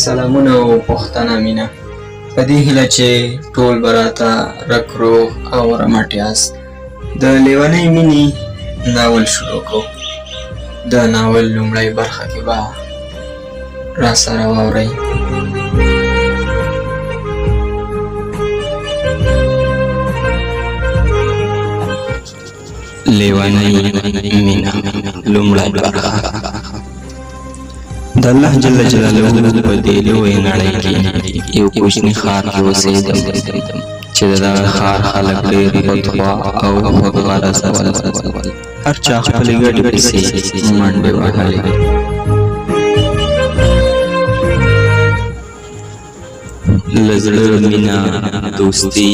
سلامونه او پوښتنه مینه په دې هیله چې ټول به راته رک روغ او رمټ یاست. د لیونۍ مینې ناول شروع کړو. د ناول لومړۍ برخه کې به راسره واورئ. لیونۍ مینه لومړۍ برخه. د الله جل جلاله په دې لویې نړۍ کې یو کوچني ښار کې اوسېدم چې د دغه ښار خلک ډېر بدخوا او خوږغرضه ول. هر چا خپلې ګټې پسې منډې وهلې. له زړه مینه، دوستي،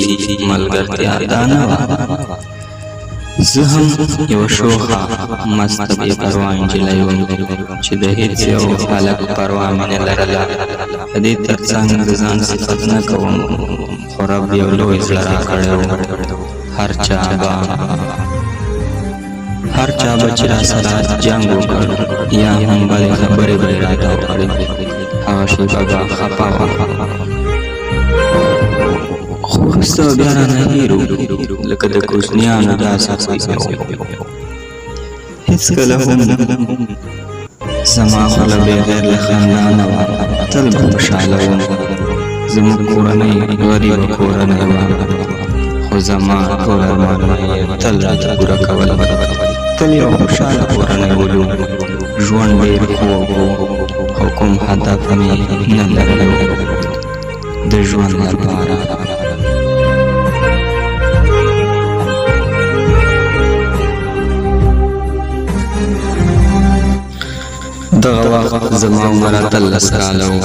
ملګرتیا دا نه وه. زه هم یوه شوخه مسته بې پروا نجلۍ وم چې د هېڅ یو هلک پروا مې نه لرله. په دې تر څنګ د ځان صفت نه کوم، خو رب یو لوی زړه راکړی و. هر چا به چې راسره جنګ وکړ یا هم بلې خبرې به یې راته وکړې، هغه شېبه به خفه وه. خو وروسته بیا رانه هېر و، لکه د کوچنیانو داسې خوی مې و. هېڅکله هم زما خوله بغیر له خندا نه وه. تل به خوشحاله وم. زموږ کورنۍ غریبه کورنۍ وه، خو زما ټول ارمانونه یې تل راته پوره کول. تل یو خوشحاله کورنۍ ولو. ژوند ډېر خوږ و، خو کوم هدف مې نه لرلو د ژوند لپاره. دغه وخت زما عمر 13 کاله و.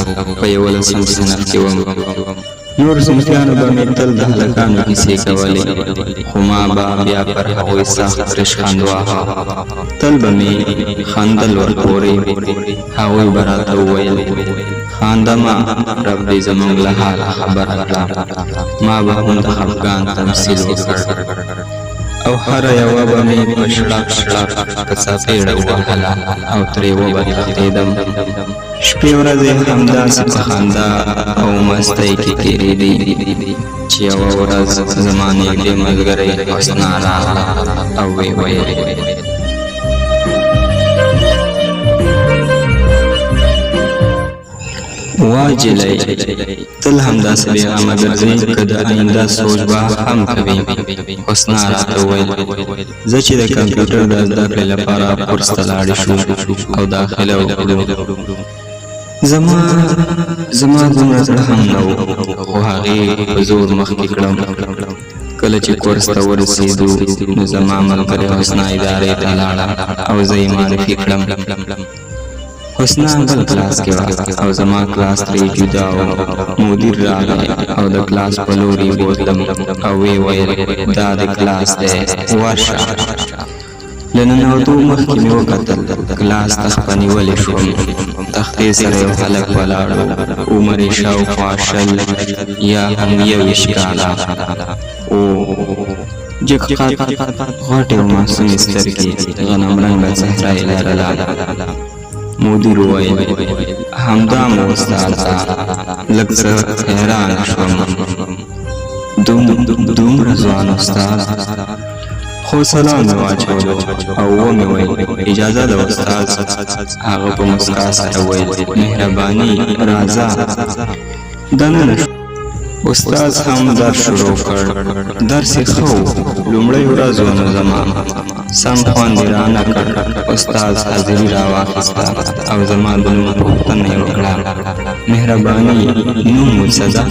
په 11 صنف کې وم. نور صنفیانو به مې تل د هلکانو کیسې کولې، خو ما به بیا پر هغوی سخت ریشخند واهه. تل به مې خندل ورپورې. هغوی به راته وویل خانده مه، رب دې زموږ له حاله خبره کړه. ما به هم د خفګان تمثیل وکړ او هره یوه به مې په شړق شړق په څپېړه ووهله او ترې وبرېښېدم. شپې ورځې همداسې په خندا او مستۍ کې تېرېدې چې یوه ورځ زما نږدې ملګری حسنا راغله او ویې ویل وا جلۍ، تل همداسې بېغمه ګرځې که د آینده سوچ به هم کوې. حسنا راته وویل زه چې د کمپیوټر د زده کړې لپاره کورس ته لاړې شو او داخله وکړو. زما دومره زړه هم نه و، خو هغې په زور مخکې کړم. کله چې کورس ته ورسېدو نو زما ملګرې حسنا ادارې ته لاړه او زه یې معرفي کړم. حسنا بل کلاس کې وه او زما کلاس ترې جدا و. مدیر راغی او د کلاس په لور یې بوتلم او ویې ویل دا د کلاس دی، ورشه. له ننوتو مخکې مې وکتل، کلاس تخته نیولې شوم. تختې سره یو هلک ولاړ و، عمر یې شاوخوا 20 یا هم 21 کاله. جګ قد، غټې او معصومې سترګې، غنم رنګه څهره یې لرله. مدیر وویل همدا مو استاده. لږ څه حیران شوم، دومره ځوان استاد. خو سلام مې واچولو او ومې ویل اجازه ده استاد. هغه په مسکا سره ویل مهرباني راځه. دننه شو. استاد هم درس شروع کړ. درس یې ښه و. لومړۍ ورځ و نو زما سم خوند یې رانه کړ. استاد حاضري راواخیسته او زما د نوم پوښتنه یې وکړه. مهرباني نوم مو څه ده؟